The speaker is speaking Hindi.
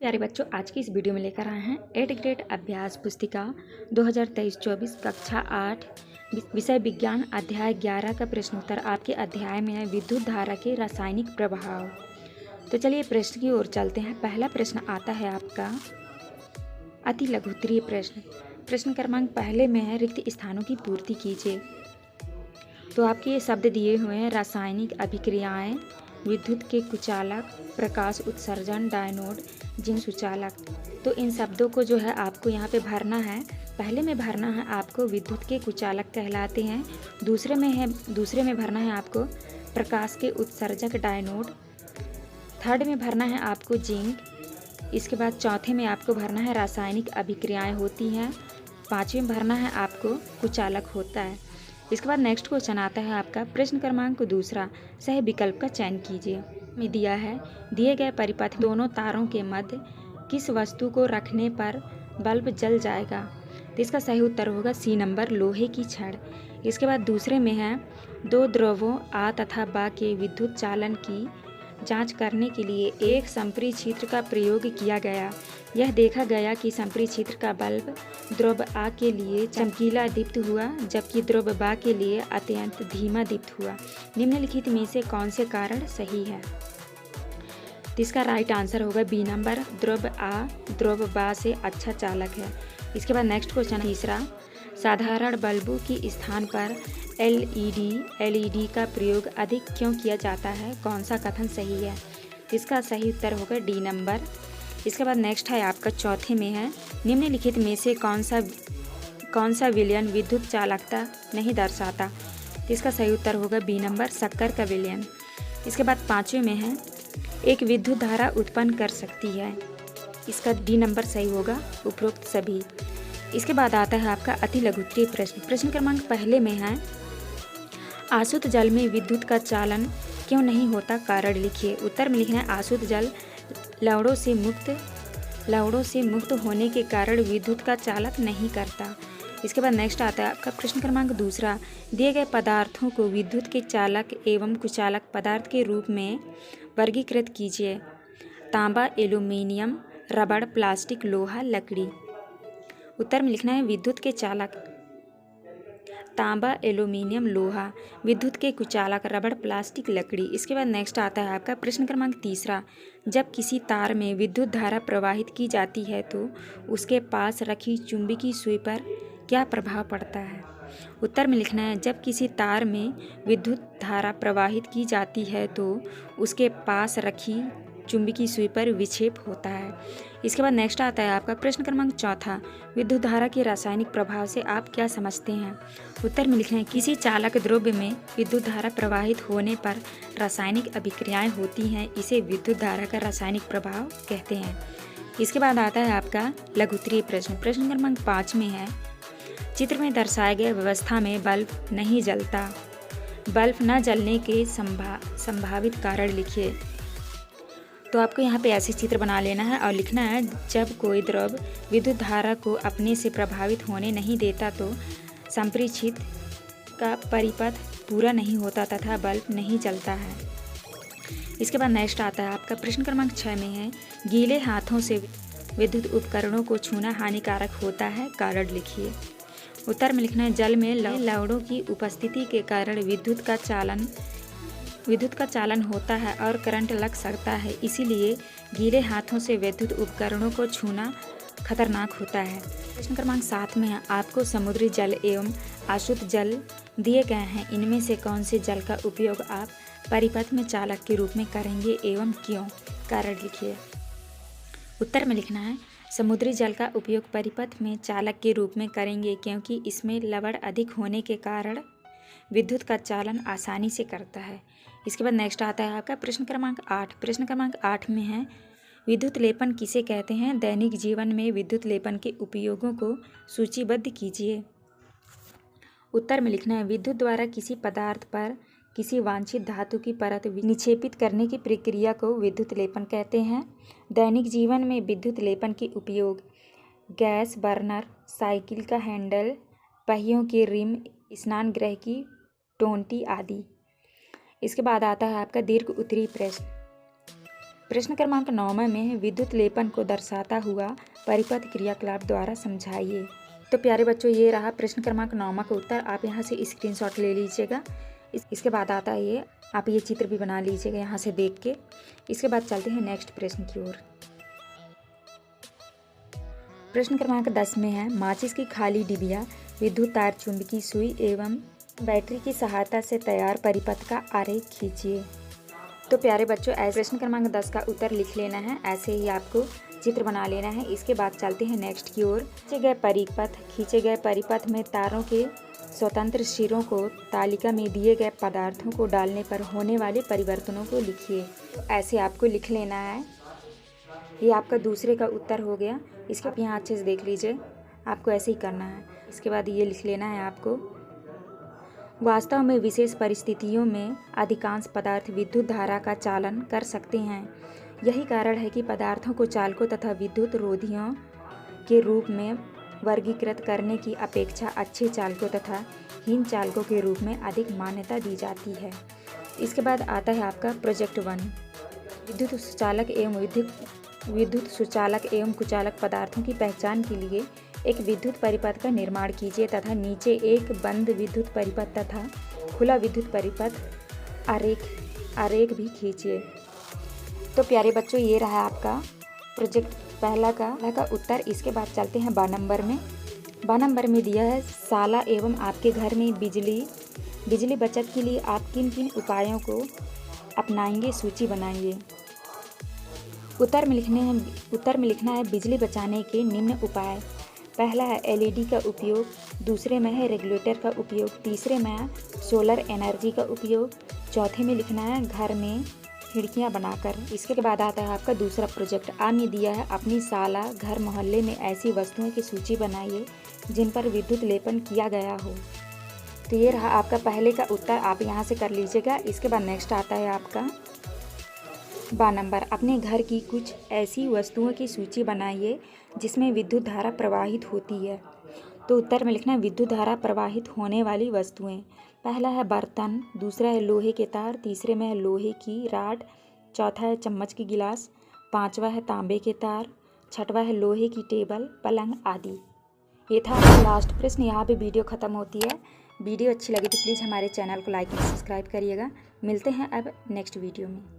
प्यारे बच्चों, आज की इस वीडियो में लेकर आए हैं 8th ग्रेड अभ्यास पुस्तिका 2023-24 कक्षा 8 विषय विज्ञान अध्याय 11 का प्रश्नोत्तर। आपके अध्याय में है विद्युत धारा के रासायनिक प्रभाव। तो चलिए प्रश्न की ओर चलते हैं। पहला प्रश्न आता है आपका अति लघुत्तरीय प्रश्न। प्रश्न क्रमांक पहले में है रिक्त स्थानों की पूर्ति कीजिए। तो आपके ये शब्द दिए हुए हैं रासायनिक अभिक्रियाएं, विद्युत के कुचालक, प्रकाश उत्सर्जन, डायनोड, जिंक सुचालक। तो इन शब्दों को जो है आपको यहाँ पे भरना है। पहले में भरना है आपको विद्युत के कुचालक कहलाते हैं। दूसरे में भरना है आपको प्रकाश के उत्सर्जक डायनोड। थर्ड में भरना है आपको जिंक। इसके बाद चौथे में आपको भरना है रासायनिक अभिक्रियाएं होती हैं। पाँचवें में भरना है आपको कुचालक होता है। इसके बाद नेक्स्ट क्वेश्चन आता है आपका प्रश्न क्रमांक दूसरा, सही विकल्प का चयन कीजिए। में दिया है दिए गए परिपथ दोनों तारों के मध्य किस वस्तु को रखने पर बल्ब जल जाएगा। तो इसका सही उत्तर होगा सी नंबर, लोहे की छड़। इसके बाद दूसरे में है दो द्रवों आ तथा बा के विद्युत चालन की जांच करने के लिए एक संपरिक्षित्र का प्रयोग किया गया। यह देखा गया कि संपरिक्षित्र का बल्ब द्रव आ के लिए चमकीला दीप्त हुआ, जबकि द्रव बा के लिए अत्यंत धीमा दीप्त हुआ। निम्नलिखित में से कौन से कारण सही है। तो इसका राइट आंसर होगा बी नंबर, द्रव आ द्रव बा से अच्छा चालक है। इसके बाद नेक्स्ट क्वेश्चन तीसरा, साधारण बल्बों की स्थान पर एलईडी का प्रयोग अधिक क्यों किया जाता है, कौन सा कथन सही है। इसका सही उत्तर होगा डी नंबर। इसके बाद नेक्स्ट है आपका चौथे में है निम्नलिखित में से कौन सा विलयन विद्युत चालकता नहीं दर्शाता। तो इसका सही उत्तर होगा बी नंबर, शक्कर का विलयन। इसके बाद पाँचवें में है एक विद्युत धारा उत्पन्न कर सकती है। इसका डी नंबर सही होगा, उपरोक्त सभी। इसके बाद आता है आपका अति लघुत्तरीय प्रश्न। प्रश्न क्रमांक पहले में है आसुत जल में विद्युत का चालन क्यों नहीं होता, कारण लिखिए। उत्तर में लिखना है आसुत जल लवणों से मुक्त होने के कारण विद्युत का चालक नहीं करता। इसके बाद नेक्स्ट आता है आपका प्रश्न क्रमांक दूसरा, दिए गए पदार्थों को विद्युत के चालक एवं कुचालक पदार्थ के रूप में वर्गीकृत कीजिए। तांबा, एल्यूमीनियम, रबड़, प्लास्टिक, लोहा, लकड़ी। उत्तर में लिखना है विद्युत के चालक तांबा, एल्यूमीनियम, लोहा। विद्युत के कुचालक रबड़, प्लास्टिक, लकड़ी। इसके बाद नेक्स्ट आता है आपका प्रश्न क्रमांक तीसरा, जब किसी तार में विद्युत धारा प्रवाहित की जाती है तो उसके पास रखी चुंबकीय सुई पर क्या प्रभाव पड़ता है। उत्तर में लिखना है जब किसी तार में विद्युत धारा प्रवाहित की जाती है तो उसके पास रखी चुंबकीय सुई पर विक्षेप होता है। इसके बाद नेक्स्ट आता है आपका प्रश्न क्रमांक चौथा, विद्युत धारा के रासायनिक प्रभाव से आप क्या समझते हैं। उत्तर में लिखना है किसी चालक द्रव्य में विद्युत धारा प्रवाहित होने पर रासायनिक अभिक्रियाएं होती हैं, इसे विद्युत धारा का रासायनिक प्रभाव कहते हैं। इसके बाद आता है आपका लघुत्तरीय प्रश्न। प्रश्न क्रमांक 5 में है चित्र में दर्शाए गए व्यवस्था में बल्ब नहीं जलता, बल्ब न जलने के संभावित कारण लिखिए। तो आपको यहाँ पे ऐसे चित्र बना लेना है और लिखना है जब कोई द्रव विद्युत धारा को अपने से प्रभावित होने नहीं देता तो संपरिक्षित्र का परिपथ पूरा नहीं होता तथा बल्ब नहीं जलता है। इसके बाद नेक्स्ट आता है आपका प्रश्न क्रमांक 6 में है गीले हाथों से विद्युत उपकरणों को छूना हानिकारक होता है, कारण लिखिए। उत्तर में लिखना है जल में लवणों की उपस्थिति के कारण विद्युत का चालन होता है और करंट लग सकता है, इसीलिए गीले हाथों से विद्युत उपकरणों को छूना खतरनाक होता है। प्रश्न क्रमांक 7 में है आपको समुद्री जल एवं आशुद्ध जल दिए गए हैं, इनमें से कौन से जल का उपयोग आप परिपथ में चालक के रूप में करेंगे एवं क्यों, कारण लिखिए। उत्तर में लिखना है समुद्री जल का उपयोग परिपथ में चालक के रूप में करेंगे क्योंकि इसमें लवण अधिक होने के कारण विद्युत का चालन आसानी से करता है। इसके बाद नेक्स्ट आता है आपका प्रश्न क्रमांक 8। प्रश्न क्रमांक 8 में है विद्युत लेपन किसे कहते हैं, दैनिक जीवन में विद्युत लेपन के उपयोगों को सूचीबद्ध कीजिए। उत्तर में लिखना है विद्युत द्वारा किसी पदार्थ पर किसी वांछित धातु की परत निक्षेपित करने की प्रक्रिया को विद्युत लेपन कहते हैं। दैनिक जीवन में विद्युत लेपन के उपयोग गैस बर्नर, साइकिल का हैंडल, पहियों के रिम, स्नान गृह की टोंटी आदि। इसके बाद आता है आपका दीर्घ उत्तरीय प्रश्न। प्रश्न क्रमांक 9 में विद्युत लेपन को दर्शाता हुआ परिपथ क्रियाकलाप द्वारा समझाइए। तो प्यारे बच्चों, ये रहा प्रश्न क्रमांक 9 का उत्तर। आप यहाँ से स्क्रीनशॉट ले लीजिएगा। इसके बाद आता है ये, आप ये चित्र भी बना लीजिएगा यहाँ से देख के। इसके बाद चलते हैं नेक्स्ट प्रश्न की ओर। प्रश्न क्रमांक 10 में है, माचिस की खाली डिबिया विद्युत तार चुंबकीय सुई एवं बैटरी की सहायता से तैयार परिपथ का आरेख खींचिए। तो प्यारे बच्चों, ऐसे प्रश्न क्रमांक 10 का उत्तर लिख लेना है, ऐसे ही आपको चित्र बना लेना है। इसके बाद चलते हैं नेक्स्ट की ओर। खींचे गए परिपथ में तारों के स्वतंत्र सिरों को तालिका में दिए गए पदार्थों को डालने पर होने वाले परिवर्तनों को लिखिए। तो ऐसे आपको लिख लेना है। ये आपका दूसरे का उत्तर हो गया। इसके आप यहाँ अच्छे से देख लीजिए, आपको ऐसे ही करना है। इसके बाद ये लिख लेना है आपको, वास्तव में विशेष परिस्थितियों में अधिकांश पदार्थ विद्युत धारा का चालन कर सकते हैं। यही कारण है कि पदार्थों को चालकों तथा विद्युत रोधियों के रूप में वर्गीकृत करने की अपेक्षा अच्छे चालकों तथा हीन चालकों के रूप में अधिक मान्यता दी जाती है। इसके बाद आता है आपका प्रोजेक्ट 1, विद्युत सुचालक एवं कुचालक पदार्थों की पहचान के लिए एक विद्युत परिपथ का निर्माण कीजिए तथा नीचे एक बंद विद्युत परिपथ तथा खुला विद्युत परिपथ आरेख भी खींचिए। तो प्यारे बच्चों, ये रहा आपका प्रोजेक्ट पहला का उत्तर। इसके बाद चलते हैं 12 नंबर में। 12 नंबर में दिया है, साला एवं आपके घर में बिजली बचत के लिए आप किन किन उपायों को अपनाएंगे, सूची बनाइए। उत्तर में लिखना है बिजली बचाने के निम्न उपाय। पहला है एलईडी का उपयोग, दूसरे में है रेगुलेटर का उपयोग, तीसरे में है सोलर एनर्जी का उपयोग, चौथे में लिखना है घर में खिड़कियां बनाकर। इसके बाद आता है आपका दूसरा प्रोजेक्ट। आपने दिया है अपनी साला घर मोहल्ले में ऐसी वस्तुओं की सूची बनाइए जिन पर विद्युत लेपन किया गया हो। तो ये रहा आपका पहले का उत्तर, आप यहाँ से कर लीजिएगा। इसके बाद नेक्स्ट आता है आपका 12 नंबर, अपने घर की कुछ ऐसी वस्तुओं की सूची बनाइए जिसमें विद्युत धारा प्रवाहित होती है। तो उत्तर में लिखना है विद्युत धारा प्रवाहित होने वाली वस्तुएं। पहला है बर्तन, दूसरा है लोहे के तार, तीसरे में है लोहे की राड, चौथा है चम्मच की गिलास, पांचवा है तांबे के तार, छठवा है लोहे की टेबल, पलंग आदि। ये था लास्ट प्रश्न। यहाँ पे वीडियो ख़त्म होती है। वीडियो अच्छी लगी तो प्लीज़ हमारे चैनल को लाइक एंड सब्सक्राइब करिएगा। मिलते हैं अब नेक्स्ट वीडियो में।